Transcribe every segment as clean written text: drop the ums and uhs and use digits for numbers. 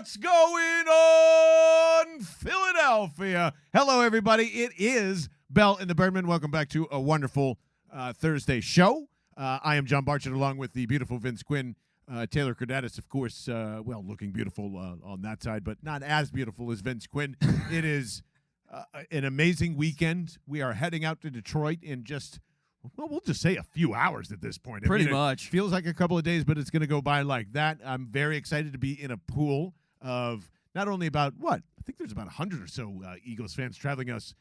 What's going on, Philadelphia? Hello, everybody. It is Bell and the Birdmen. Welcome back to a wonderful Thursday show. I am John Barchett, along with the beautiful Vince Quinn. Taylor Cordatis, of course, looking beautiful on that side, but not as beautiful as Vince Quinn. It is an amazing weekend. We are heading out to Detroit in just, we'll just say a few hours at this point. Pretty much. It feels like a couple of days, but it's going to go by like that. I'm very excited to be in a pool of not only about, I think there's about 100 or so Eagles fans traveling us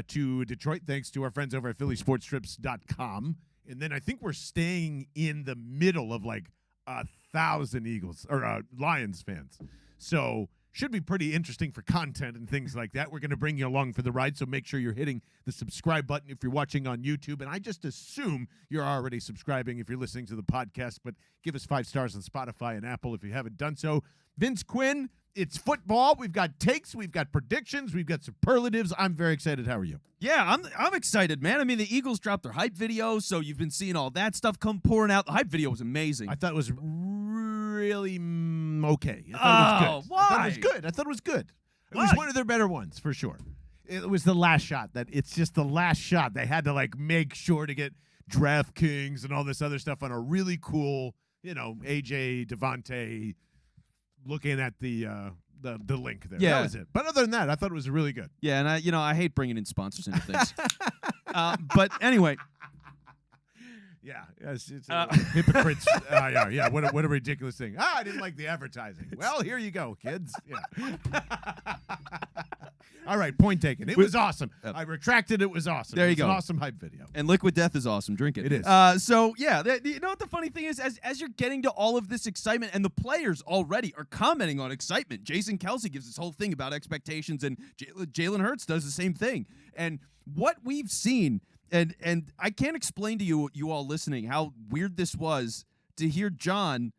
to Detroit, thanks to our friends over at phillysportstrips.com. And then I think we're staying in the middle of like 1,000 Eagles or Lions fans. So should be pretty interesting for content and things like that. We're going to bring you along for the ride, so make sure you're hitting the subscribe button if you're watching on YouTube. And I just assume you're already subscribing if you're listening to the podcast, but give us 5 stars on Spotify and Apple if you haven't done so. Vince Quinn, it's football. We've got takes, we've got predictions, we've got superlatives. I'm very excited. How are you? Yeah, I'm excited, man. I mean, the Eagles dropped their hype video, so you've been seeing all that stuff come pouring out. The hype video was amazing. I thought it was really okay. I thought it was good. Why? I thought it was good. It was one of their better ones, for sure. It was the last shot. It's just the last shot. They had to, make sure to get DraftKings and all this other stuff on a really cool, AJ, Devontae, looking at the link there. Yeah. That was it. But other than that, I thought it was really good. Yeah, and I hate bringing in sponsors into things. But anyway. Yeah, it's hypocrites. Yeah. What a ridiculous thing. I didn't like the advertising. Well, here you go, kids. Yeah. All right, point taken. It was awesome. I retracted. It was awesome. There you go. go. An awesome hype video. And Liquid Death is awesome. Drink it. It is. So, yeah, you know what the funny thing is? As you're getting to all of this excitement, and the players already are commenting on excitement. Jason Kelce gives this whole thing about expectations, and Jalen Hurts does the same thing. And what we've seen, and I can't explain to you all listening how weird this was to hear John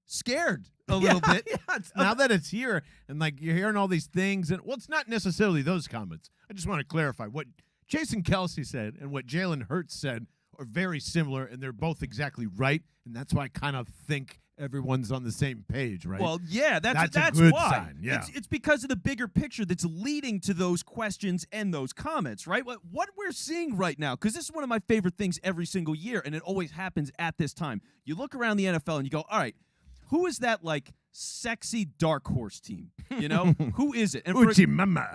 scared a little bit. Yeah, now that it's here and you're hearing all these things, and it's not necessarily those comments. I just want to clarify what Jason Kelce said and what Jalen Hurts said are very similar, and they're both exactly right, and that's why I kind of think everyone's on the same page, right? Well, yeah, that's a good why. sign. Yeah. It's because of the bigger picture that's leading to those questions and those comments, right? What we're seeing right now, because this is one of my favorite things every single year, and it always happens at this time. You look around the NFL and you go, all right, who is that sexy dark horse team? Who is it? And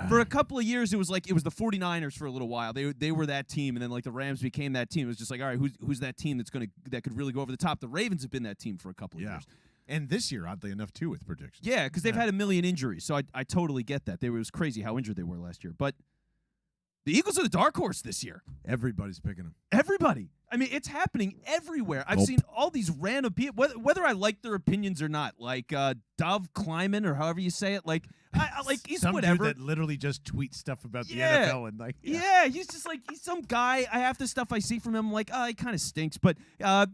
for a couple of years, it was the 49ers for a little while. They were that team, and then the Rams became that team. It was just all right, who's that team that could really go over the top? The Ravens have been that team for a couple of years. And this year, oddly enough, too, with predictions. Yeah, because they've had a million injuries, so I totally get that. It was crazy how injured they were last year. But the Eagles are the dark horse this year. Everybody's picking them. Everybody. I mean, it's happening everywhere. I've seen all these random people, whether I like their opinions or not, Dov Kleiman or however you say it, he's some whatever. Dude that literally just tweets stuff about the NFL and he's just he's some guy. Half the stuff I see from him, I'm like, he kind of stinks. But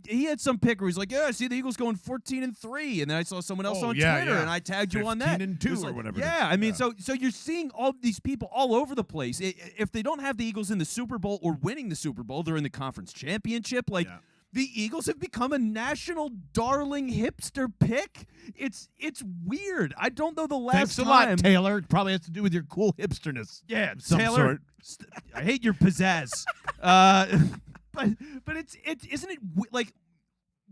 he had some pick where he's like, I see the Eagles going 14-3, and then I saw someone else on Twitter, and I tagged you on that. 15-2 or whatever. Yeah, I mean, so you're seeing all these people all over the place. If they don't have the Eagles in the Super Bowl or winning the Super Bowl, they're in the conference championship. The Eagles have become a national darling hipster pick. It's weird. I don't know the last Thanks time. a lot, Taylor. It probably has to do with your cool hipsterness. Yeah, some Taylor. Sort. I hate your pizzazz. But isn't it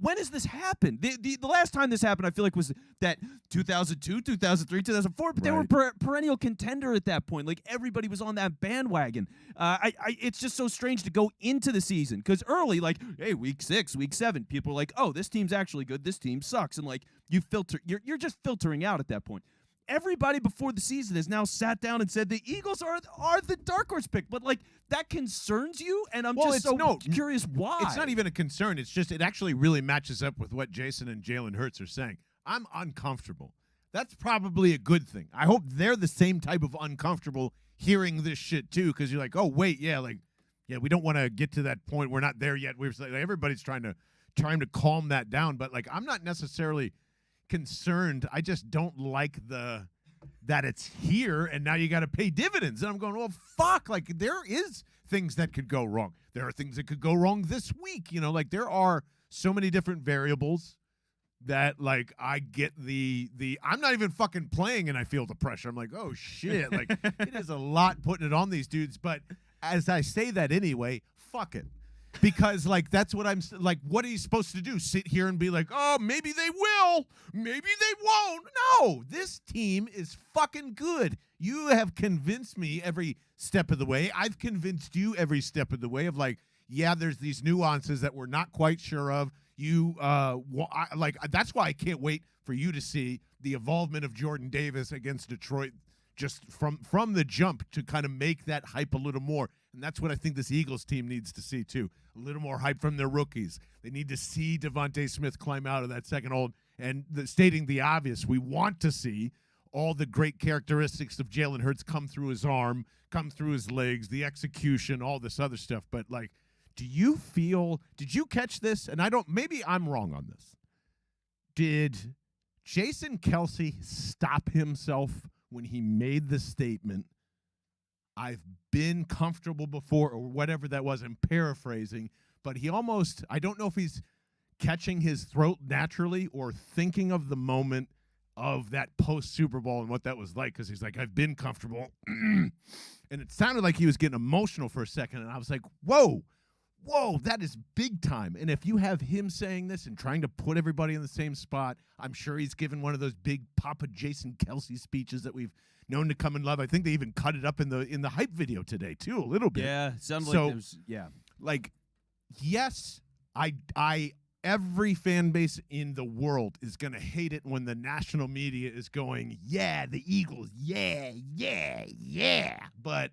when has this happened? The last time this happened, I feel was that 2002, 2003, 2004. But they were perennial contender at that point. Everybody was on that bandwagon. It's just so strange to go into the season because early, hey, week 6, week 7, people are like, oh, this team's actually good. This team sucks, and you're just filtering out at that point. Everybody before the season has now sat down and said the Eagles are the dark horse pick, but that concerns you, and I'm curious why. It's not even a concern. It's just it actually really matches up with what Jason and Jalen Hurts are saying. I'm uncomfortable. That's probably a good thing. I hope they're the same type of uncomfortable hearing this shit too, because you're like, oh wait, yeah, we don't want to get to that point. We're not there yet. Everybody's trying to calm that down, but I'm not necessarily concerned. I just don't like that it's here and now you got to pay dividends. And I'm going, well, fuck. There is things that could go wrong. There are things that could go wrong this week. There are so many different variables that like I get the I'm not even fucking playing and I feel the pressure. I'm like, oh shit, like it is a lot putting it on these dudes. But as I say that anyway, fuck it. Because like that's what I'm like. What are you supposed to do? Sit here and be like, oh, maybe they will, maybe they won't. No, this team is fucking good. You have convinced me every step of the way. I've convinced you every step of the way of like, yeah, there's these nuances that we're not quite sure of. You like that's why I can't wait for you to see the involvement of Jordan Davis against Detroit just from the jump to kind of make that hype a little more. And that's what I think this Eagles team needs to see too. A little more hype from their rookies. They need to see Devontae Smith climb out of that second hold. And stating the obvious, we want to see all the great characteristics of Jalen Hurts come through his arm, come through his legs, the execution, all this other stuff. But like, did you catch this? And maybe I'm wrong on this. Did Jason Kelce stop himself when he made the statement, I've been comfortable before, or whatever that was? I'm paraphrasing, but he almost, I don't know if he's catching his throat naturally or thinking of the moment of that post-Super Bowl and what that was like, because he's like, I've been comfortable. And it sounded like he was getting emotional for a second, and I was like, whoa, that is big time. And if you have him saying this and trying to put everybody in the same spot, I'm sure he's given one of those big Papa Jason Kelce speeches that we've known to come and love. I think they even cut it up in the hype video today too, a little bit. Yeah, sounds so, like there's, yeah. Like, yes, I every fan base in the world is going to hate it when the national media is going, yeah, the Eagles, yeah. But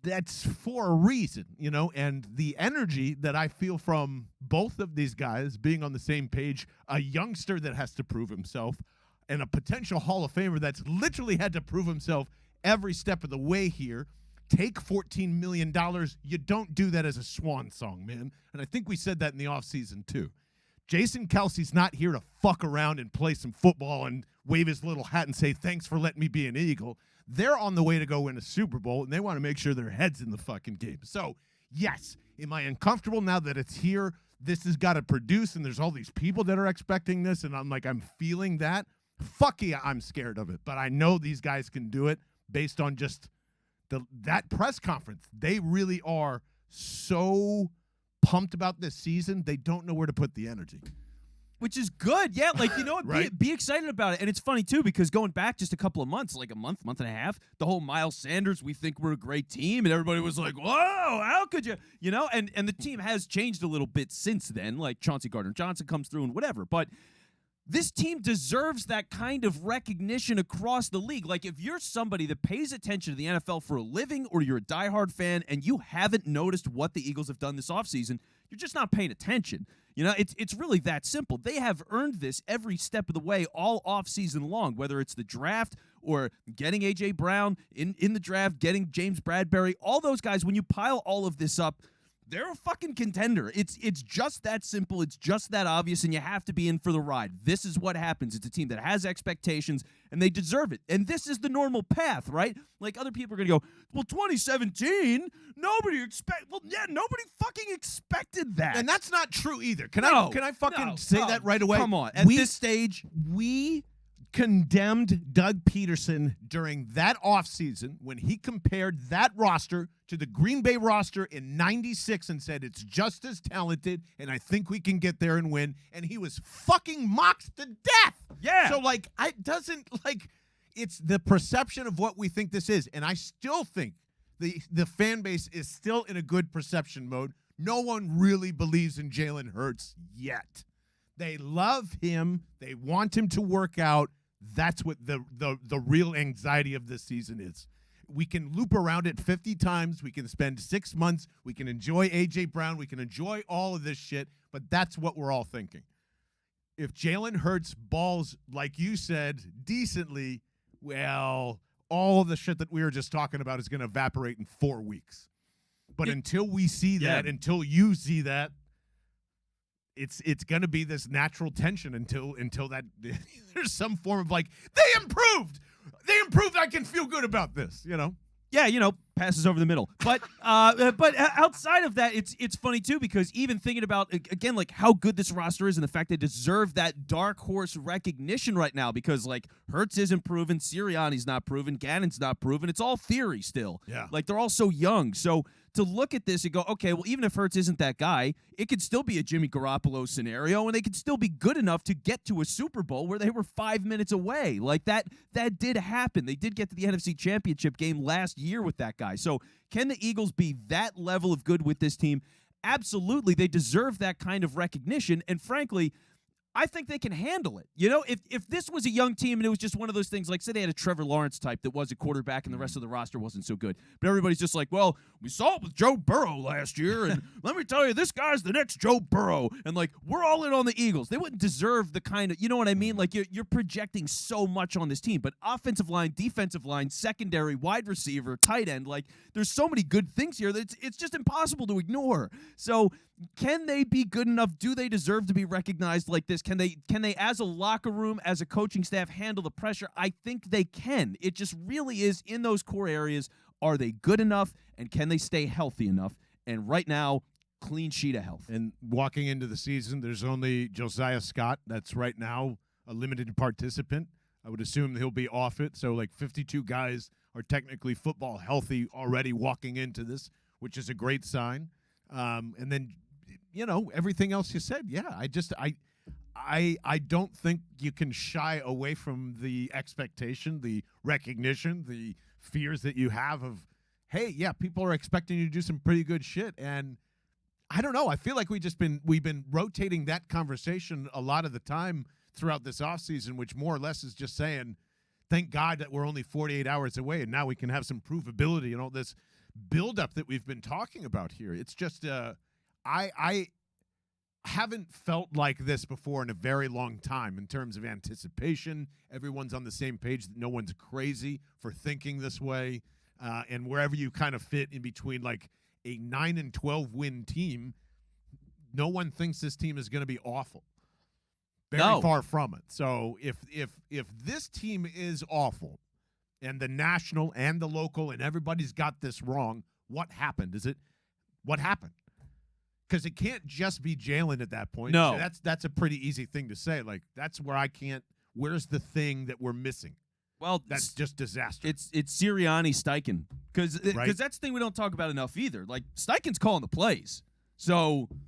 that's for a reason, you know, and the energy that I feel from both of these guys being on the same page, a youngster that has to prove himself and a potential Hall of Famer that's literally had to prove himself every step of the way here. Take $14 million. You don't do that as a swan song, man. And I think we said that in the offseason too. Jason Kelce's not here to fuck around and play some football and wave his little hat and say, thanks for letting me be an Eagle. They're on the way to go win a Super Bowl, and they want to make sure their head's in the fucking game. So, yes, am I uncomfortable now that it's here? This has got to produce, and there's all these people that are expecting this, and I'm like, I'm feeling that. Fuck yeah, I'm scared of it. But I know these guys can do it based on just that press conference. They really are so pumped about this season, they don't know where to put the energy. Which is good. Yeah, like, you know what? Right? Be excited about it. And it's funny, too, because going back just a couple of months, like a month and a half, the whole Miles Sanders, we think we're a great team, and everybody was like, whoa, how could you? You know, and the team has changed a little bit since then, like Chauncey Gardner-Johnson comes through and whatever. But this team deserves that kind of recognition across the league. Like, if you're somebody that pays attention to the NFL for a living or you're a diehard fan and you haven't noticed what the Eagles have done this offseason, you're just not paying attention. You know, it's really that simple. They have earned this every step of the way all offseason long, whether it's the draft or getting A.J. Brown in the draft, getting James Bradbury, all those guys. When you pile all of this up, they're a fucking contender. It's just that simple. It's just that obvious, and you have to be in for the ride. This is what happens. It's a team that has expectations, and they deserve it. And this is the normal path, right? Like, other people are going to go, well, 2017, nobody fucking expected that. And that's not true either. Can I fucking say that right away? Come on. At this stage, we condemned Doug Peterson during that offseason when he compared that roster to the Green Bay roster in 96 and said it's just as talented and I think we can get there and win. And he was fucking mocked to death. Yeah. So, like, it's the perception of what we think this is. And I still think the fan base is still in a good perception mode. No one really believes in Jalen Hurts yet. They love him. They want him to work out. That's what the real anxiety of this season is. We can loop around it 50 times. We can spend 6 months. We can enjoy A.J. Brown. We can enjoy all of this shit. But that's what we're all thinking. If Jalen Hurts balls, like you said, decently, well, all of the shit that we were just talking about is going to evaporate in 4 weeks. But until we see that, until you see that, it's going to be this natural tension until that there's some form of like, they improved. I can feel good about this, you know? Yeah, you know, passes over the middle. But outside of that, it's funny too, because even thinking about again like how good this roster is and the fact they deserve that dark horse recognition right now, because like Hurts isn't proven, Sirianni's not proven, Gannon's not proven. It's all theory still. Yeah. Like they're all so young. So to look at this and go, okay, well, even if Hurts isn't that guy, it could still be a Jimmy Garoppolo scenario, and they could still be good enough to get to a Super Bowl where they were 5 minutes away. Like that did happen. They did get to the NFC Championship game last year with that guy. So can the Eagles be that level of good with this team? Absolutely. They deserve that kind of recognition, and frankly, I think they can handle it. You know, if this was a young team and it was just one of those things, like say they had a Trevor Lawrence type that was a quarterback and the rest of the roster wasn't so good, but everybody's just like, well, we saw it with Joe Burrow last year, and let me tell you, this guy's the next Joe Burrow, and like we're all in on the Eagles. They wouldn't deserve the kind of, you know what I mean? Like you're projecting so much on this team, but offensive line, defensive line, secondary, wide receiver, tight end, like there's so many good things here that it's just impossible to ignore. So can they be good enough? Do they deserve to be recognized like this? Can they as a locker room, as a coaching staff, handle the pressure? I think they can. It just really is in those core areas. Are they good enough, and can they stay healthy enough? And right now, clean sheet of health. And walking into the season, there's only Josiah Scott that's right now a limited participant. I would assume he'll be off it. So like 52 guys are technically football healthy already walking into this, which is a great sign. And then, you know, everything else you said, yeah, I don't think you can shy away from the expectation, the recognition, the fears that you have of, hey, yeah, people are expecting you to do some pretty good shit. And I don't know. I feel like we've been rotating that conversation a lot of the time throughout this offseason, which more or less is just saying, thank God that we're only 48 hours away, and now we can have some provability and all this buildup that we've been talking about here. It's just I haven't felt like this before in a very long time in terms of anticipation. Everyone's on the same page. No one's crazy for thinking this way. And wherever you kind of fit in between like a 9-12 win team, no one thinks this team is going to be awful. Very far from it. So if this team is awful, and the national and the local and everybody's got this wrong, what happened? What happened? Because it can't just be Jalen at that point. No. So that's a pretty easy thing to say. Like, that's where I can't – where's the thing that we're missing? Well, that's just disaster. It's Sirianni, Steichen. Because Right. that's the thing we don't talk about enough either. Like, Steichen's calling the plays. So –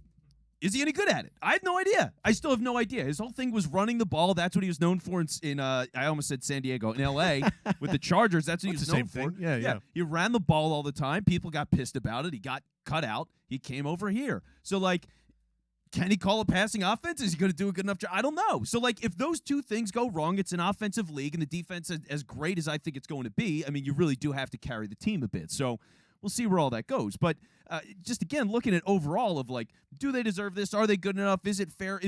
is he any good at it? I have no idea. I still have no idea. His whole thing was running the ball. That's what he was known for in I almost said San Diego, in L.A. with the Chargers. That's what he was known for. Yeah. He ran the ball all the time. People got pissed about it. He got cut out. He came over here. So, like, can he call a passing offense? Is he going to do a good enough job? I don't know. So, like, if those two things go wrong, it's an offensive league, and the defense is as great as I think it's going to be. I mean, you really do have to carry the team a bit. So, we'll see where all that goes. But just again, looking at overall of like, do they deserve this? Are they good enough? Is it fair?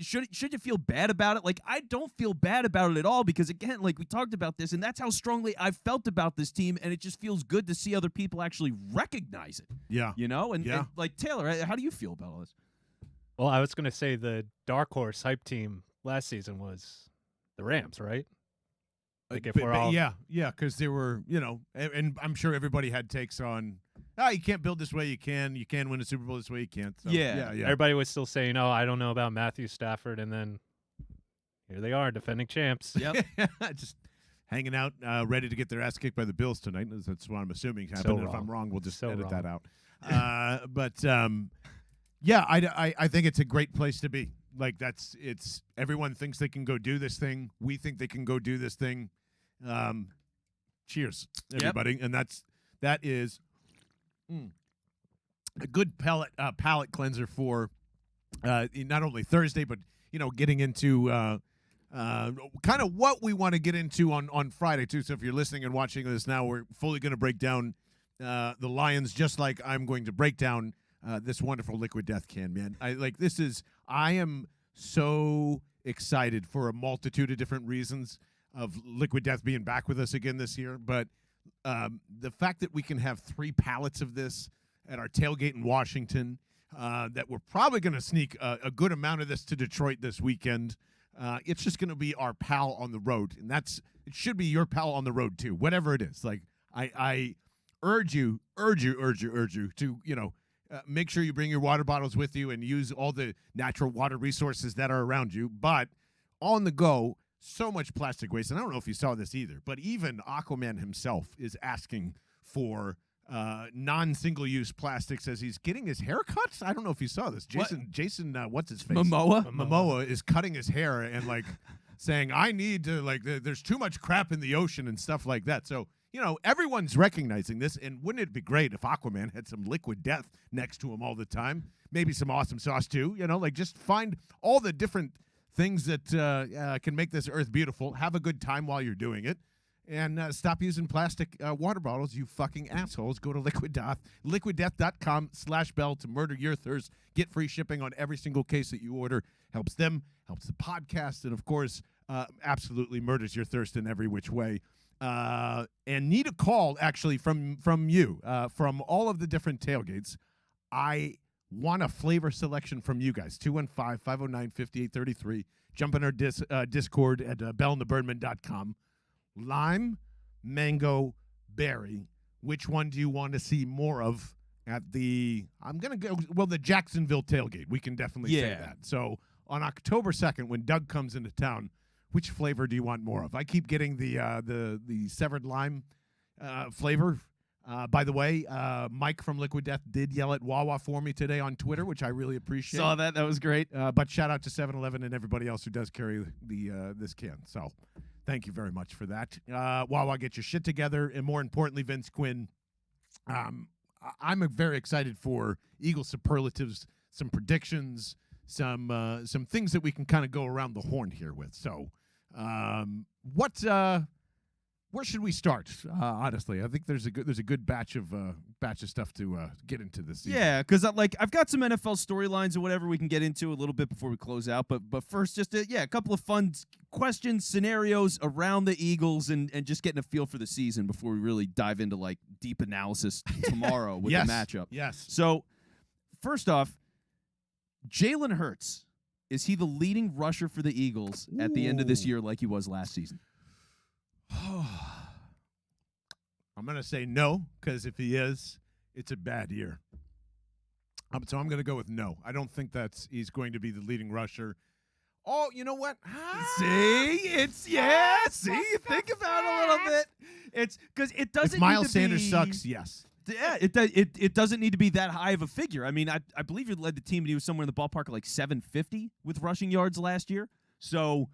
Should you feel bad about it? Like, I don't feel bad about it at all, because again, like we talked about this, and that's how strongly I've felt about this team, and it just feels good to see other people actually recognize it. Yeah. You know? And like, Taylor, how do you feel about all this? Well, I was going to say the dark horse hype team last season was the Rams, right? Like if we're all because they were, you know, and I'm sure everybody had takes on, you can't build this way, you can win a Super Bowl this way, you can't. So, yeah. Everybody was still saying, oh, I don't know about Matthew Stafford, and then here they are, defending champs. Yep. Just hanging out, ready to get their ass kicked by the Bills tonight. That's what I'm assuming happened. And if I'm wrong, we'll just edit that out. I think it's a great place to be. Like, it's everyone thinks they can go do this thing. We think they can go do this thing. Cheers, everybody. Yep. And that is a good palate cleanser for not only Thursday, but, you know, getting into kind of what we want to get into on Friday too. So if you're listening and watching this now, we're fully going to break down the Lions, just like I'm going to break down this wonderful Liquid Death can, man. I am so excited for a multitude of different reasons of Liquid Death being back with us again this year. But the fact that we can have 3 pallets of this at our tailgate in Washington, that we're probably going to sneak a good amount of this to Detroit this weekend. It's just going to be our pal on the road. And it should be your pal on the road too, whatever it is. Like, urge you to, make sure you bring your water bottles with you and use all the natural water resources that are around you. But on the go, so much plastic waste. And I don't know if you saw this either, but even Aquaman himself is asking for non-single-use plastics as he's getting his hair cut. I don't know if you saw this. Jason, what's his face? Momoa is cutting his hair and like saying, I need to, like, there's too much crap in the ocean and stuff like that. So, everyone's recognizing this, and wouldn't it be great if Aquaman had some liquid death next to him all the time? Maybe some awesome sauce too, just find all the different things that can make this earth beautiful. Have a good time while you're doing it. And stop using plastic water bottles, you fucking assholes. Go to Liquid Death, liquiddeath.com/Bell to murder your thirst. Get free shipping on every single case that you order. Helps them, helps the podcast, and, of course, absolutely murders your thirst in every which way. And need a call, actually, from you, from all of the different tailgates. I want a flavor selection from you guys. 215-509-5833. Jump in our Discord at bellandthebirdmen.com. Lime, mango, berry. Which one do you want to see more of at the Jacksonville tailgate? We can definitely say that. So on October 2nd, when Doug comes into town, which flavor do you want more of? I keep getting the severed lime flavor. By the way, Mike from Liquid Death did yell at Wawa for me today on Twitter, which I really appreciate. Saw that. That was great. But shout out to 7-Eleven and everybody else who does carry this can. So thank you very much for that. Wawa, get your shit together. And more importantly, Vince Quinn, I'm very excited for Eagle superlatives, some predictions, some things that we can kind of go around the horn here with. So where should we start? Honestly, I think there's a good batch of stuff to get into this season. Yeah, because I've got some NFL storylines or whatever we can get into a little bit before we close out. But first, just a couple of fun questions, scenarios around the Eagles, and just getting a feel for the season before we really dive into deep analysis tomorrow with the matchup. Yes. So first off, Jalen Hurts, is he the leading rusher for the Eagles at the end of this year like he was last season? I'm going to say no, because if he is, it's a bad year. So I'm going to go with no. I don't think he's going to be the leading rusher. Oh, you know what? See, think about it a little bit. It's because it doesn't. If Miles need to Sanders be, sucks, yes. Yeah, it doesn't need to be that high of a figure. I mean, I believe he led the team and he was somewhere in the ballpark of 750 with rushing yards last year. So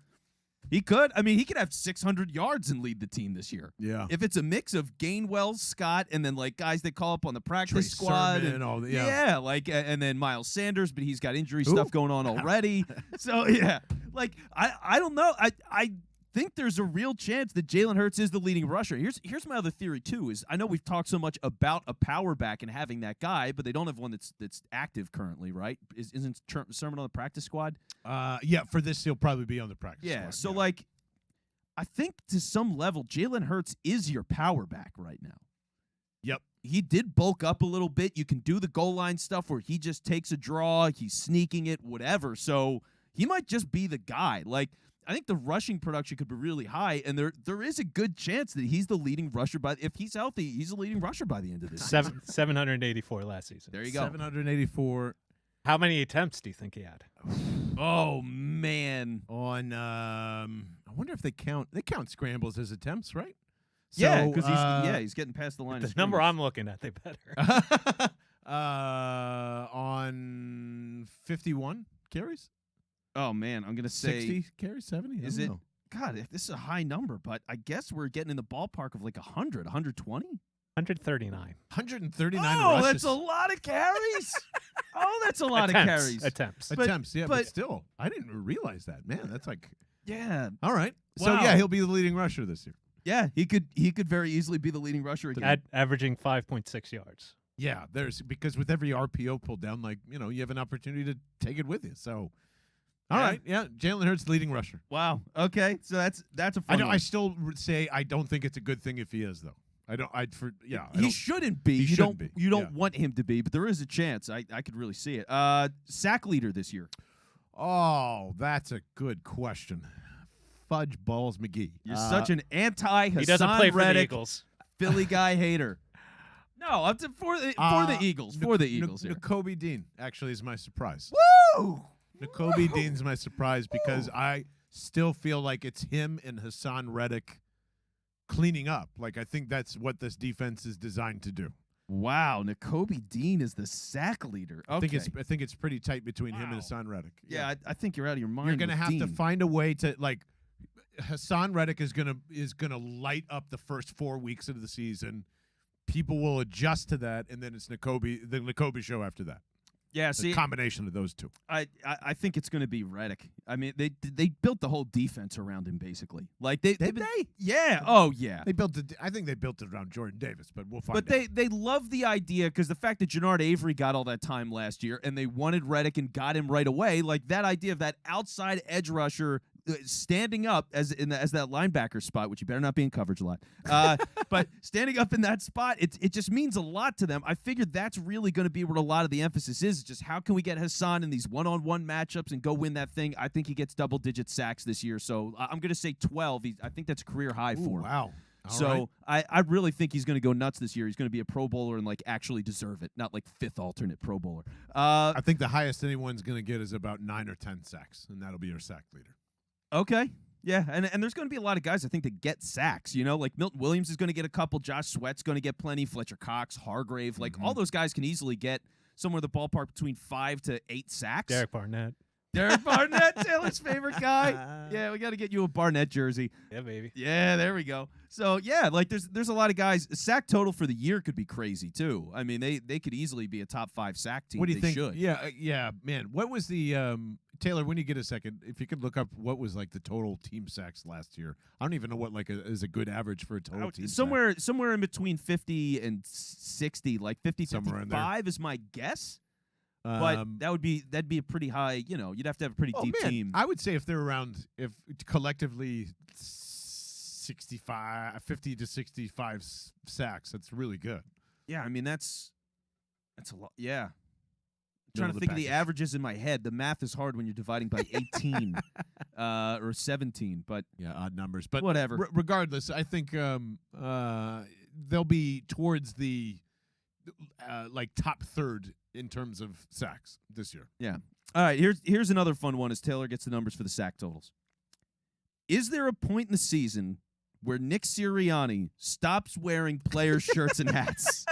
he could. I mean, he could have 600 yards and lead the team this year. Yeah. If it's a mix of Gainwell, Scott, and then guys they call up on the practice Trey squad, Sermon and all that. and then Miles Sanders, but he's got injury stuff going on already. So yeah, I don't know. I think there's a real chance that Jalen Hurts is the leading rusher. Here's my other theory too. Is I know we've talked so much about a power back and having that guy, but they don't have one that's active currently, right? Isn't Sermon on the practice squad? Yeah, for this he'll probably be on the practice squad. Yeah, so I think to some level Jalen Hurts is your power back right now. Yep. He did bulk up a little bit. You can do the goal line stuff where he just takes a draw, he's sneaking it, whatever. So he might just be the guy. I think the rushing production could be really high, and there is a good chance that he's the leading rusher if he's healthy, he's the leading rusher by the end of this season. 784 last season. There you go. 784. How many attempts do you think he had? Oh man. On I wonder if they count scrambles as attempts, right? Yeah, because he's getting past the line. The of number scrimmage. I'm looking at, they better. On 51 carries. Oh man, I'm gonna say 60 carries, 70. Is I it? don't know. God, this is a high number, but I guess we're getting in the ballpark of 100, 120. 139. 139 Oh, rushes. that's a lot of carries. That's a lot Attempts. of carries. Attempts, yeah, but but- still, I didn't realize that. Man, that's Yeah. all right. So Wow. yeah, he'll be the leading rusher this year. Yeah, he could very easily be the leading rusher again. Averaging 5.6 yards. Yeah, because with every RPO pulled down, you have an opportunity to take it with you. So, all right, yeah, Jalen Hurts leading rusher. Wow. Okay, so that's a fun one. I still say I don't think it's a good thing if he is though. He shouldn't be. He shouldn't be. You don't want him to be, but there is a chance. I could really see it. Sack leader this year. Oh, that's a good question. Fudge balls McGee. You're such an anti-Hassan He doesn't play for the Reddick Eagles. Philly guy hater. No, up to for the Eagles. For the Eagles here. Nakobe Dean actually is my surprise. Woo! Nakobe Dean's my surprise because I still feel like it's him and Hassan Reddick cleaning up. Like, I think that's what this defense is designed to do. Wow, Nakobe Dean is the sack leader. Okay. I think it's pretty tight between him and Hassan Reddick. Yeah, I think you're out of your mind. You're gonna have to Dean. find a way to, like, Hassan Reddick is gonna light up the first 4 weeks of the season. People will adjust to that, and then it's the Nakobe show after that. Yeah, see, a combination of those two. I think it's going to be Reddick. I mean, they built the whole defense around him basically. Like they yeah. Oh yeah. I think they built it around Jordan Davis, but we'll find out. But they love the idea because the fact that Jannard Avery got all that time last year, and they wanted Reddick and got him right away. Like that idea of that outside edge rusher standing up as that linebacker spot, which you better not be in coverage a lot. But standing up in that spot, it just means a lot to them. I figured that's really going to be where a lot of the emphasis is. Just how can we get Hassan in these one-on-one matchups and go win that thing? I think he gets double-digit sacks this year, so I'm going to say 12. I think that's a career high for him. Wow. So I really think he's going to go nuts this year. He's going to be a Pro Bowler and like actually deserve it, not like fifth alternate Pro Bowler. I think the highest anyone's going to get is about 9 or 10 sacks, and that'll be your sack leader. Okay. Yeah, and there's going to be a lot of guys, I think, that get sacks. You know, like Milton Williams is going to get a couple. Josh Sweat's going to get plenty. Fletcher Cox, Hargrave. Like, all those guys can easily get somewhere in the ballpark between 5 to 8 sacks. Derek Barnett, Taylor's favorite guy. Yeah, we got to get you a Barnett jersey. Yeah, baby. Yeah, there we go. So, yeah, like there's a lot of guys. Sack total for the year could be crazy, too. I mean, they could easily be a top 5 sack team. What do you think? Should. Yeah, man. What was the Taylor, when you get a second, if you could look up what was like the total team sacks last year. I don't even know what is a good average for a total team somewhere in between 50 and 60, like 50, somewhere 55 is my guess. But that'd be a pretty high, you'd have to have a pretty deep team. I would say if they're around, if collectively 50 to 65 sacks, that's really good. Yeah, I mean that's a lot. Yeah. Trying to think of the averages in my head. The math is hard when you're dividing by 18 or 17, but yeah, odd numbers. But whatever. Regardless, I think they'll be towards the like top third in terms of sacks this year. Yeah. All right. Here's another fun one. As Taylor gets the numbers for the sack totals. Is there a point in the season where Nick Sirianni stops wearing player shirts and hats?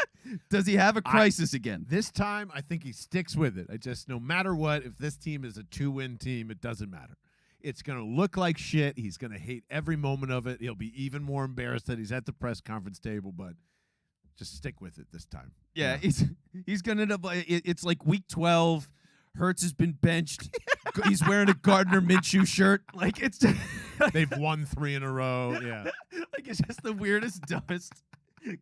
Does he have a crisis again? This time, I think he sticks with it. No matter what, if this team is a 2-win team, it doesn't matter. It's going to look like shit. He's going to hate every moment of it. He'll be even more embarrassed that he's at the press conference table, but just stick with it this time. Yeah. He's going to end up like, it's like week 12. Hurts has been benched. He's wearing a Gardner Minshew shirt. Like it's they've won 3 in a row. Yeah. Like it's just the weirdest, dumbest,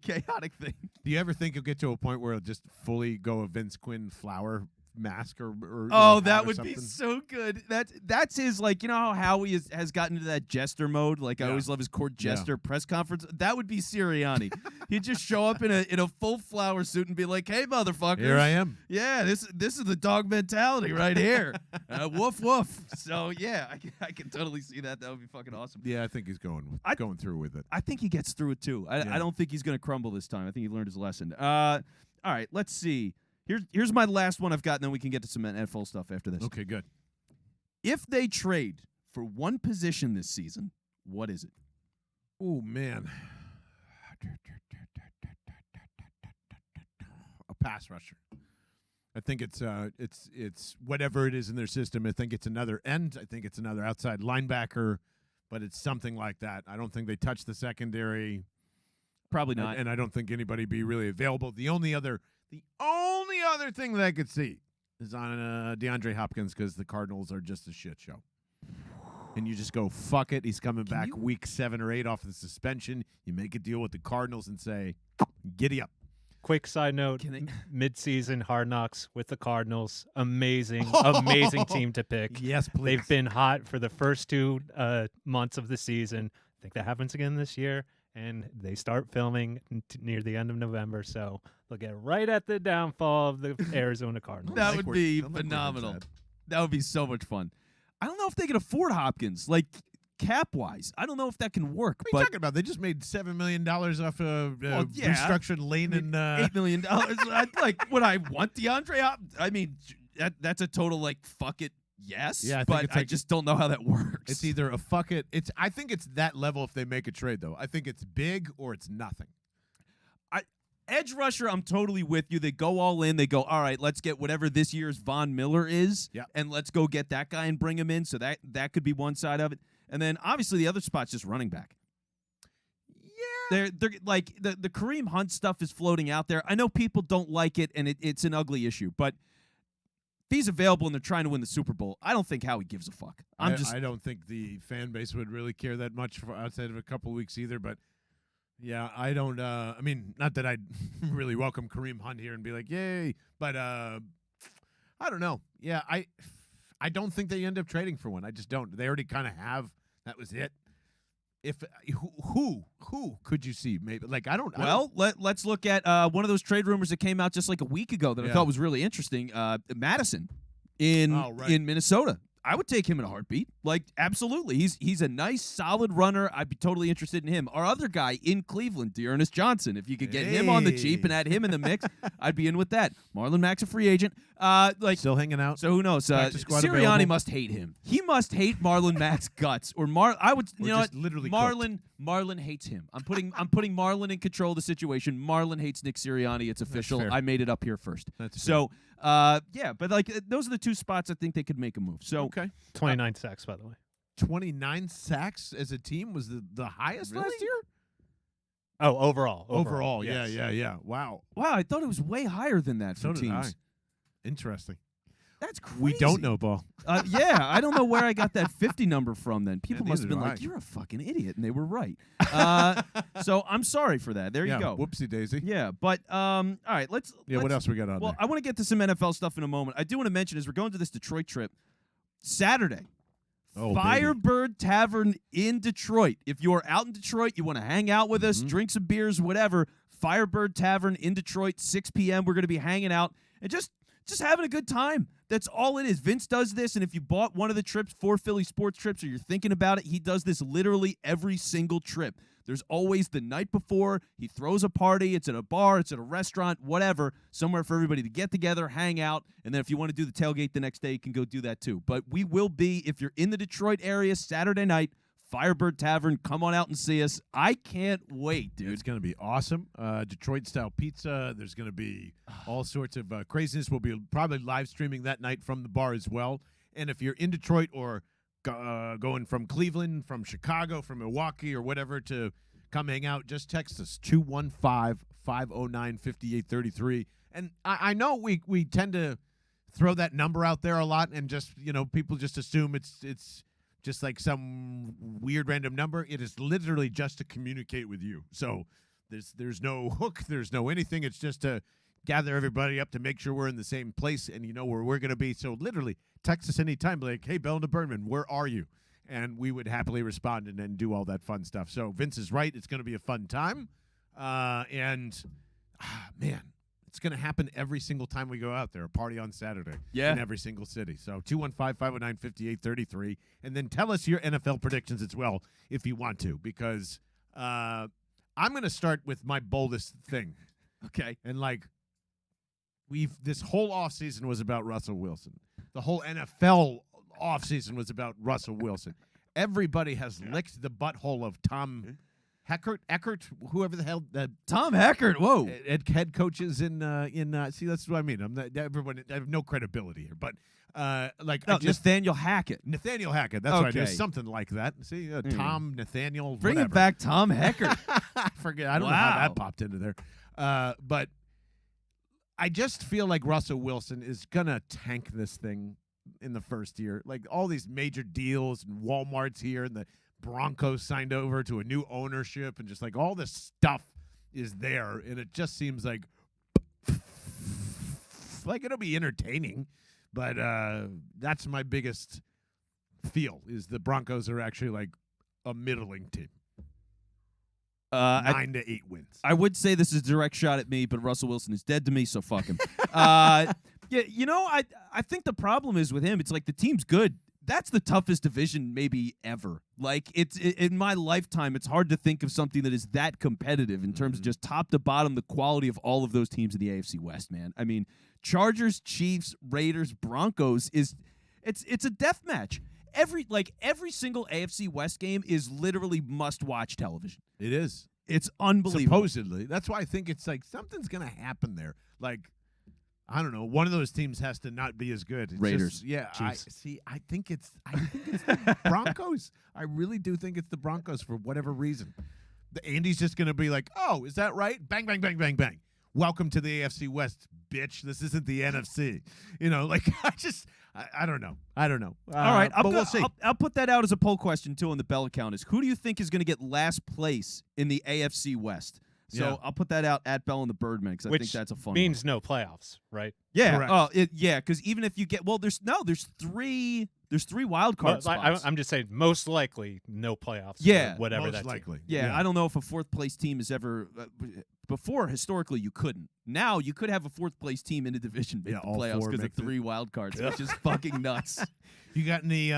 chaotic thing. Do you ever think you'll get to a point where it'll just fully go a Vince Quinn flower mask or that would be so good. That's his, like, you know how Howie has gotten into that jester mode. Like, I always love his court jester press conference. That would be Sirianni. He'd just show up in a full flower suit and be like, "Hey, motherfuckers, here I am." Yeah, this is the dog mentality right here. Woof woof. So yeah, I can totally see that. That would be fucking awesome. Yeah, I think he's going through with it. I think he gets through it too. I don't think he's gonna crumble this time. I think he learned his lesson. All right, let's see. Here's my last one I've got, and then we can get to some NFL stuff after this. Okay, good. If they trade for one position this season, what is it? Oh, man. A pass rusher. I think it's whatever it is in their system. I think it's another end. I think it's another outside linebacker, but it's something like that. I don't think they touch the secondary. Probably not. And I don't think anybody be really available. The only other thing that I could see is on DeAndre Hopkins, because the Cardinals are just a shit show. And you just go, fuck it. He's coming back week 7 or 8 off the suspension. You make a deal with the Cardinals and say, giddy up. Quick side note, mid-season Hard Knocks with the Cardinals. Amazing team to pick. Yes, please. They've been hot for the first 2 months of the season. I think that happens again this year. And they start filming near the end of November, so they'll get right at the downfall of the Arizona Cardinals. That would be phenomenal. That would be so much fun. I don't know if they can afford Hopkins. Like, cap-wise. I don't know if that can work. What are you talking about? They just made $7 million off of restructured Lane and $8 million. Would I want DeAndre? I mean, that's a total fuck it. Yes, yeah, but I just don't know how that works. It's either a fuck it. I think it's that level if they make a trade, though. I think it's big or it's nothing. Edge rusher, I'm totally with you. They go all in. They go, all right, let's get whatever this year's Von Miller is, and let's go get that guy and bring him in. So that could be one side of it. And then obviously the other spot's just running back. Yeah, they're like the Kareem Hunt stuff is floating out there. I know people don't like it, and it's an ugly issue, but if he's available and they're trying to win the Super Bowl, I don't think Howie gives a fuck. I don't think the fan base would really care that much outside of a couple of weeks either, but. Yeah, I don't. I mean, not that I'd really welcome Kareem Hunt here and be like, "Yay!" But I don't know. Yeah, I don't think they end up trading for one. I just don't. They already kind of have. That was it. If who could you see? Maybe I don't. Well, let's look at one of those trade rumors that came out just like a week ago that I thought was really interesting. Madison in Minnesota. I would take him in a heartbeat. Absolutely. He's a nice, solid runner. I'd be totally interested in him. Our other guy in Cleveland, Dearness Johnson. If you could get him on the cheap and add him in the mix, I'd be in with that. Marlon Mack's a free agent. Still hanging out. So who knows? Sirianni must hate him. He must hate Marlon Mack's guts. I would. You know what? Literally Marlon hates him. I'm putting Marlon in control of the situation. Marlon hates Nick Sirianni. It's official. I made it up here first. That's so. But those are the two spots I think they could make a move. So 29 sacks, by the way. 29 sacks as a team was the highest last year? Oh, overall. Overall, yes. yeah. Wow, I thought it was way higher than that for so teams. Interesting. That's crazy. We don't know, Paul. I don't know where I got that 50 number from then. People must have been like, you're a fucking idiot, and they were right. So I'm sorry for that. There you go. Whoopsie daisy. Yeah, but all right, let's what else we got on there? I want to get to some NFL stuff in a moment. I do want to mention, as we're going to this Detroit trip, Saturday, Firebird Tavern in Detroit. If you're out in Detroit, you want to hang out with us, drink some beers, whatever, Firebird Tavern in Detroit, 6 p.m. We're going to be hanging out and just having a good time. That's all it is. Vince does this, and if you bought one of the trips for Philly sports trips or you're thinking about it, he does this literally every single trip. There's always the night before. He throws a party. It's at a bar. It's at a restaurant, whatever, somewhere for everybody to get together, hang out, and then if you want to do the tailgate the next day, you can go do that too. But we will be, if you're in the Detroit area, Saturday night, Firebird Tavern. Come on out and see us. I can't wait, dude. It's going to be awesome. Detroit-style pizza. There's going to be all sorts of craziness. We'll be probably live streaming that night from the bar as well. And if you're in Detroit or going from Cleveland, from Chicago, from Milwaukee, or whatever to come hang out, just text us 215-509-5833. And I know we tend to throw that number out there a lot, and just people just assume it's just like some weird random number. It is literally just to communicate with you. So there's no hook, there's no anything. It's just to gather everybody up to make sure we're in the same place and where we're going to be. So literally text us anytime, like, hey, Bell The Birdmen, where are you? And we would happily respond and do all that fun stuff. So Vince is right. It's going to be a fun time. Man, it's going to happen every single time we go out there, a party on Saturday in every single city. So 215-509-5833. And then tell us your NFL predictions as well if you want to, because I'm going to start with my boldest thing. Okay. And this whole offseason was about Russell Wilson. The whole NFL offseason was about Russell Wilson. Everybody has licked the butthole of Tom Eckert, whoever the hell that Tom Eckert. Whoa, head coaches in see, that's what I mean. I'm not everyone. I have no credibility here, but Nathaniel Hackett. Nathaniel Hackett. That's right. There's something like that. See, Tom Nathaniel. Bring whatever. it back, Tom Eckert. I forget. I don't know how that popped into there. But I just feel like Russell Wilson is gonna tank this thing in the first year. Like all these major deals and Walmart's here and the Broncos signed over to a new ownership, and just like all this stuff is there, and it just seems like it'll be entertaining, but that's my biggest feel is the Broncos are actually like a middling team. 9 to 8 wins. I would say this is a direct shot at me, but Russell Wilson is dead to me, so fuck him. I think the problem is with him. It's like the team's good. that's the toughest division maybe ever. Like in my lifetime, it's hard to think of something that is that competitive in terms of just top to bottom, the quality of all of those teams in the AFC West, man. I mean, Chargers, Chiefs, Raiders, Broncos it's a death match. Every single AFC West game is literally must-watch television. It is. It's unbelievable. Supposedly. That's why I think it's like something's going to happen there. Like, I don't know. One of those teams has to not be as good. It's Raiders. Just, I think it's the Broncos. I really do think it's the Broncos for whatever reason. Andy's just going to be like, oh, is that right? Bang, bang, bang, bang, bang. Welcome to the AFC West, bitch. This isn't the NFC. You know, like, I don't know. I don't know. All right, but we'll see. I'll put that out as a poll question, too, on the Bell account. Is who do you think is going to get last place in the AFC West? So Yeah. I'll put that out at Bell and the Birdmen because I think that's a fun means one. no playoffs, right? Yeah. Correct. Because even if you get there's three wild card Well, spots. I'm just saying, most likely no playoffs. Yeah. for whatever Most that's likely. Yeah, I don't know if a fourth place team is ever before. Historically, you couldn't. Now you could have a fourth place team in a division make Yeah, the all playoffs four because of make the- 3 wild cards, which is fucking nuts. You got any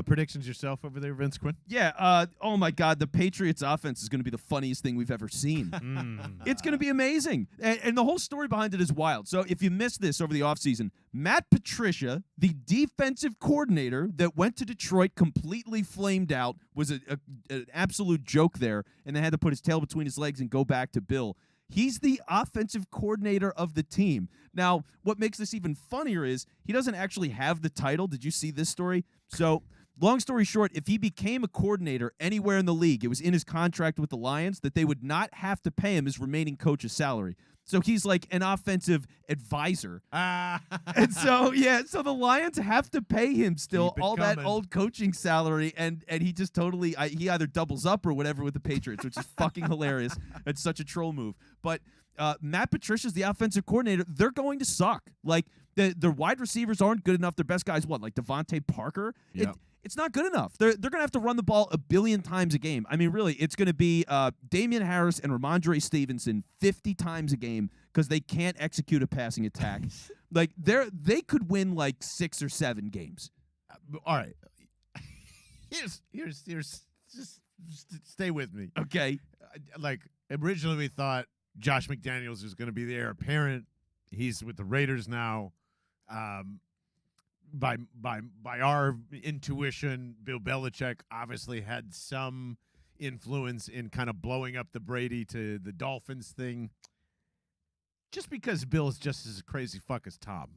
predictions yourself over there, Vince Quinn? Yeah. Oh my God, the Patriots' offense is going to be the funniest thing we've ever seen. It's going to be amazing. And the whole story behind it is wild. So if you missed this over the offseason, Matt Patricia, the defensive coordinator that went to Detroit completely flamed out, was an absolute joke there, and then had to put his tail between his legs and go back to Bill. He's the offensive coordinator of the team. Now, what makes this even funnier is he doesn't actually have the title. Did you see this story? So, long story short, if he became a coordinator anywhere in the league, it was in his contract with the Lions that they would not have to pay him his remaining coach's salary. So he's like an offensive advisor. And so the Lions have to pay him still Keep it all that coming. old coaching salary, and he just totally he either doubles up or whatever with the Patriots, which is fucking hilarious. It's such a troll move. But Matt Patricia's the offensive coordinator. They're going to suck. Like their wide receivers aren't good enough. Their best guys, like Devontae Parker? Yeah. It's not good enough. They're going to have to run the ball 1 billion times a game. I mean, really, it's going to be Damian Harris and Ramondre Stevenson 50 times a game because they can't execute a passing attack. Like they could win like 6 or 7 games. All right. Here's just stay with me. Okay. Like originally we thought Josh McDaniels was going to be the heir apparent. He's with the Raiders now. By our intuition, Bill Belichick obviously had some influence in kind of blowing up the Brady to the Dolphins thing. Just because Bill is just as crazy fuck as Tom,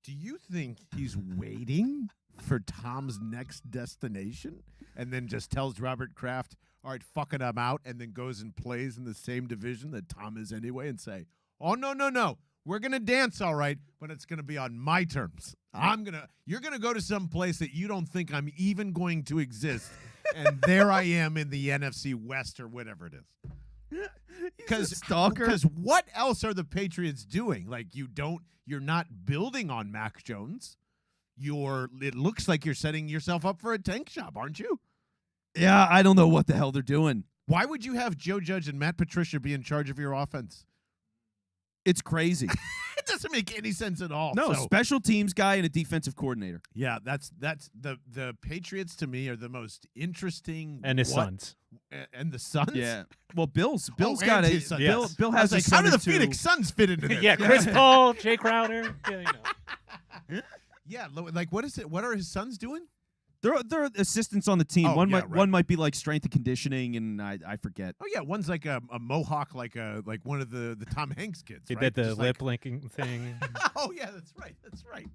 do you think he's waiting for Tom's next destination and then just tells Robert Kraft, all right, fuck it, I'm out, and then goes and plays in the same division that Tom is anyway and say, oh, no. We're going to dance, all right, but it's going to be on my terms. You're going to go to some place that you don't think I'm even going to exist, and there I am in the NFC West or whatever it is. Because what else are the Patriots doing? Like you're not building on Mac Jones. It looks like you're setting yourself up for a tank job, aren't you? Yeah, I don't know what the hell they're doing. Why would you have Joe Judge and Matt Patricia be in charge of your offense? It's crazy. It doesn't make any sense at all. No, So, special teams guy and a defensive coordinator. yeah, that's the Patriots to me are the most interesting. And his sons. And the Suns. Yeah. Well, Bill's and got a his sons. Yes. Bill I has was a like, how son do the or two. Phoenix Suns fit into this? Yeah, Chris Paul, Jay Crowder. Yeah, Yeah, like what is it? What are his sons doing? They're assistants on the team. Oh, one yeah, might right. one might be like strength and conditioning, and I forget. Oh yeah, one's like a mohawk, like one of the Tom Hanks kids. He right? did the Just lip linking thing. Oh yeah, that's right.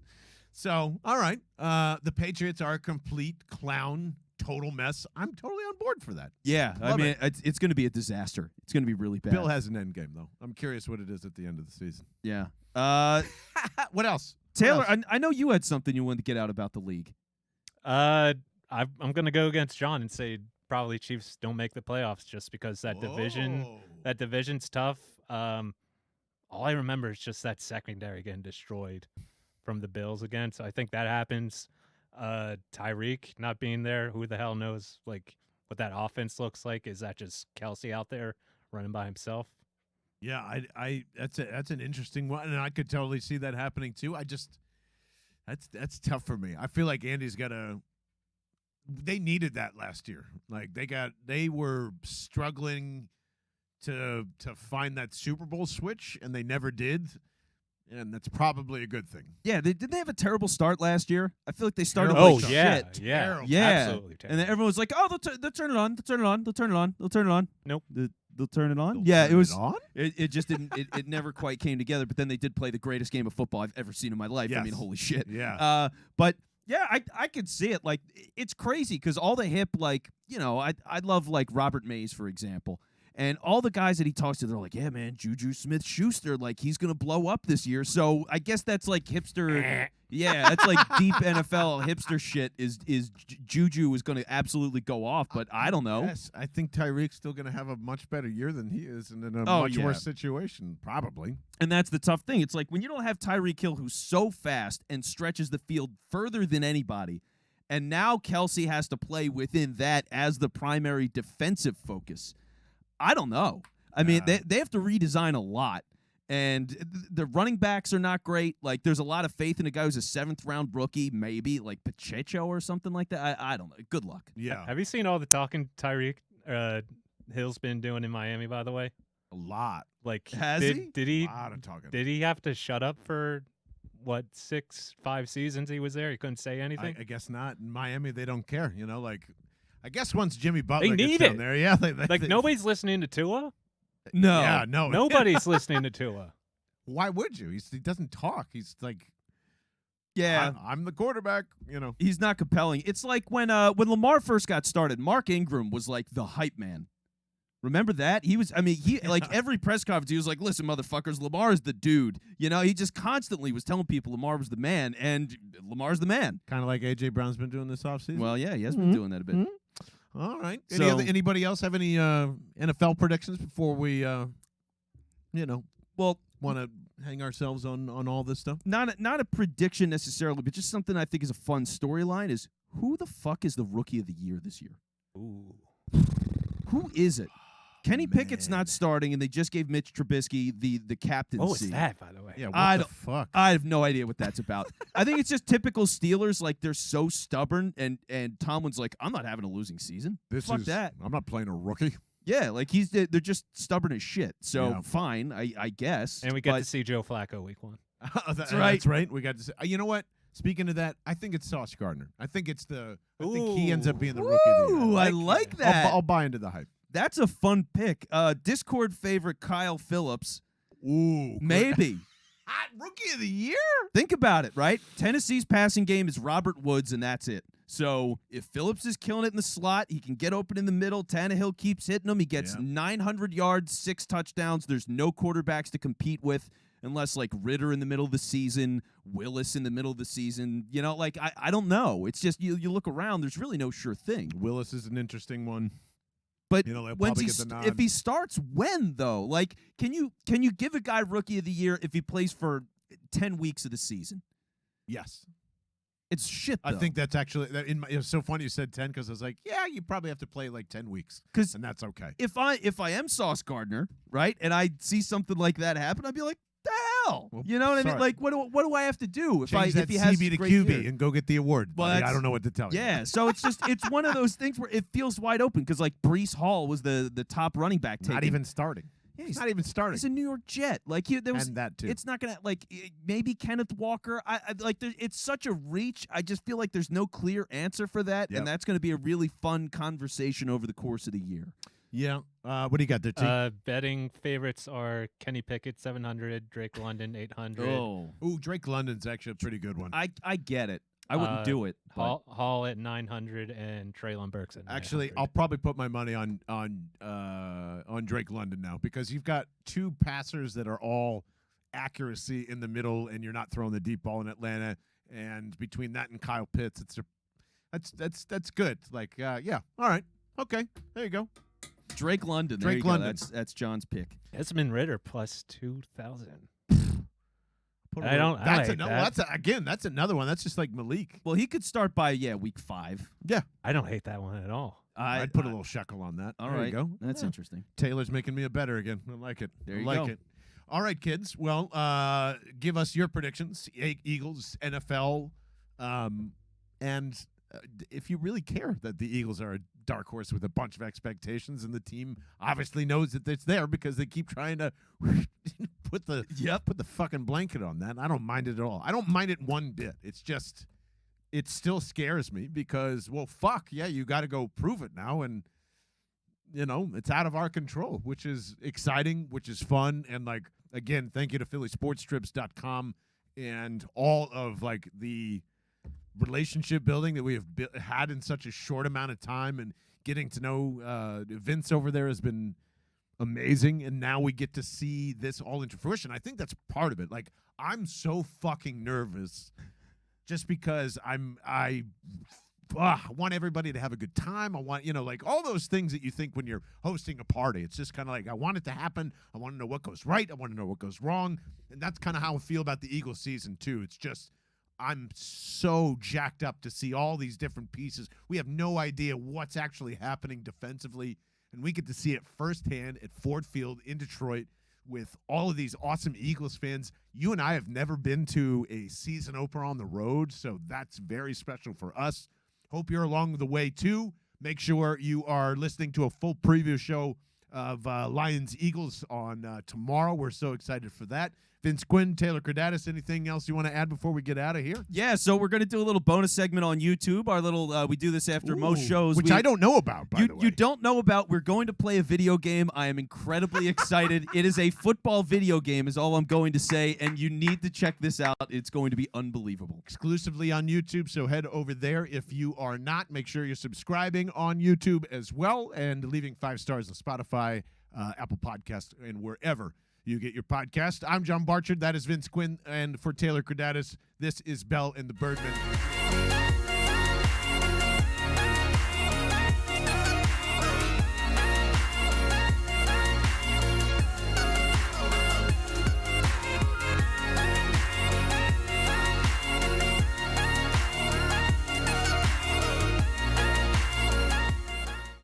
So all right, the Patriots are a complete clown, total mess. I'm totally on board for that. Yeah, I Love mean it's going to be a disaster. It's going to be really bad. Bill has an end game though. I'm curious what it is at the end of the season. Yeah. What else? Taylor, What else? I know you had something you wanted to get out about the league. I'm gonna go against John and say probably Chiefs don't make the playoffs just because that division's tough. All I remember is just that secondary getting destroyed from the Bills again. So I think that happens. Tyreek not being there, who the hell knows like what that offense looks like? Is that just Kelsey out there running by himself? Yeah, that's an interesting one, and I could totally see that happening too. That's tough for me. I feel like Andy's got to. They needed that last year. Like they were struggling to find that Super Bowl switch, and they never did. And that's probably a good thing. Yeah, didn't they have a terrible start last year? I feel like they started Terrible like start. shit. Yeah, Yeah. absolutely. And then everyone was like, "Oh, they'll turn it on. They'll turn it on. They'll turn it on. They'll turn it on." Nope. They'll turn it on. They'll Yeah, turn it was. on? It just didn't. It never quite came together. But then they did play the greatest game of football I've ever seen in my life. I Yes. mean, holy shit. Yeah. But yeah, I could see it. Like, it's crazy because all the hip, like, I love like Robert Mays, for example. And all the guys that he talks to, they're like, yeah, man, Juju Smith-Schuster, like, he's going to blow up this year. So I guess that's like hipster. Yeah, that's like deep NFL hipster shit is Juju is going to absolutely go off. But I don't know. Yes, I think Tyreek's still going to have a much better year than he is and in a Oh, much yeah. worse situation, probably. And that's the tough thing. It's like when you don't have Tyreek Hill, who's so fast and stretches the field further than anybody, and now Kelsey has to play within that as the primary defensive focus. I don't know. I mean, they have to redesign a lot. And the running backs are not great. Like, there's a lot of faith in a guy who's a 7th-round rookie, maybe, like Pacheco or something like that. I don't know. Good luck. Yeah, Have you seen all the talking Tyreek Hill's been doing in Miami? By the way, a lot. like, Has did, he? Did he? A lot of talking. Did he have to shut up for what 5 seasons he was there? He couldn't say anything. I guess not. In Miami, they don't care. Like, I guess once Jimmy Butler need gets down it. there, yeah. Like nobody's listening to Tua. No. Yeah, no. Nobody's listening to Tua. Why would you? He doesn't talk. He's like, Yeah. I'm the quarterback. He's not compelling. It's like when Lamar first got started, Mark Ingram was like the hype man. Remember that? He was, like every press conference, he was like, listen, motherfuckers, Lamar is the dude. He just constantly was telling people Lamar was the man, and Lamar's the man. Kind of like A.J. Brown's been doing this offseason. Well, yeah, he has been doing that a bit. All right. So- Anybody else have any NFL predictions before we, Well, want to hang ourselves on all this stuff? not a prediction necessarily, but just something I think is a fun storyline is who the fuck is the rookie of the year this year? Ooh. Who is it? Kenny Pickett's man. not starting, and they just gave Mitch Trubisky the captaincy. What was that, by the way? Yeah, I what the don't- fuck? I have no idea what that's about. I think it's just typical Steelers. Like, they're so stubborn, and Tomlin's like, I'm not having a losing season. Fuck that. I'm not playing a rookie. Yeah, like they're just stubborn as shit. So Yeah. fine, I guess. And we get but to see Joe Flacco week 1. That's right. That's right. We got to say. You know what? Speaking of that, I think it's Sauce Gardner. I think he ends up being the rookie of the year. Ooh, I like that. I'll buy into the hype. That's a fun pick. Discord favorite Kyle Phillips. Ooh, Maybe. hot rookie of the year. Think about it, right? Tennessee's passing game is Robert Woods, and that's it. So if Phillips is killing it in the slot, he can get open in the middle. Tannehill keeps hitting him. He gets 900 yards, 6 touchdowns. There's no quarterbacks to compete with unless, like, Ritter in the middle of the season, Willis in the middle of the season. I don't know. It's just you look around, there's really no sure thing. Willis is an interesting one. But They'll when's probably he get the nod. if he starts when, though? Like, can you give a guy rookie of the year if he plays for 10 weeks of the season? Yes. It's shit, though. I think that's actually it was so funny you said 10 because I was like, yeah, you probably have to play like 10 weeks, 'Cause and that's okay. if I am Sauce Gardner, right, and I see something like that happen, I'd be like, the hell? Well, You know what I mean? sorry. Like, what do I have to do Change that if he has CB a to great QB year? and go get the award. Well, buddy. I that's- don't know what to tell you. Yeah, so it's one of those things where it feels wide open because, like, Breece Hall was the top running back taken. Not even starting. Yeah, He's not even starting. He's a New York Jet. Like, there was And that too. It's not gonna maybe Kenneth Walker. I like. It's such a reach. I just feel like there's no clear answer for that, Yep. and that's going to be a really fun conversation over the course of the year. Yeah. What do you got there, T? Betting favorites are Kenny Pickett 700, Drake London 800, Ooh, Drake London's actually a pretty good one. I get it. I wouldn't do it. but- Hall at 900, and Traylon Burks at 900. Actually, I'll probably put my money on Drake London now because you've got 2 passers that are all accuracy in the middle, and you're not throwing the deep ball in Atlanta. And between that and Kyle Pitts, that's good. Like, yeah, all right, okay, there you go. Drake London. There Drake you go. London. That's John's pick. Desmond Ritter plus 2,000. Put I don't- I That's like that. that's another one. That's just like Malik. Well, he could start by week 5. Yeah, I don't hate that one at all. I'd put a little shekel on that. All There right, you go. That's Yeah. interesting. Taylor's making me a better again. I like it. There I you like go. it. All right, kids. Well, give us your predictions. Eagles, NFL, and if you really care that the Eagles are a dark horse with a bunch of expectations, and the team obviously knows that it's there because they keep trying to put the fucking blanket on that. I don't mind it at all. I don't mind it one bit. It's just it still scares me because, well, fuck yeah, you got to go prove it now, and it's out of our control, which is exciting, which is fun, and like again, thank you to phillysportstrips.com and all of like the relationship building that we have had in such a short amount of time, and getting to know Vince over there has been amazing, and now we get to see this all into fruition. I think that's part of it. Like, I'm so fucking nervous just because I want everybody to have a good time. I want, like all those things that you think when you're hosting a party. It's just kind of like, I want it to happen. I want to know what goes right. I want to know what goes wrong. And that's kind of how I feel about the Eagles season too. It's just, I'm so jacked up to see all these different pieces. We have no idea what's actually happening defensively, and we get to see it firsthand at Ford Field in Detroit with all of these awesome Eagles fans. You and I have never been to a season opener on the road, so that's very special for us. Hope you're along the way, too. Make sure you are listening to a full preview show of Lions-Eagles on tomorrow. We're so excited for that. Vince Quinn, Taylor Credatis, anything else you want to add before we get out of here? Yeah, so we're going to do a little bonus segment on YouTube. Our little, we do this after most shows. Which I don't know about, by the way. You don't know about. We're going to play a video game. I am incredibly excited. It is a football video game is all I'm going to say, and you need to check this out. It's going to be unbelievable. Exclusively on YouTube, so head over there. If you are not, make sure you're subscribing on YouTube as well and leaving 5 stars on Spotify, Apple Podcasts, and wherever you get your podcast. I'm John Barchard. That is Vince Quinn. And for Taylor Credatis, this is Bell and the Birdmen.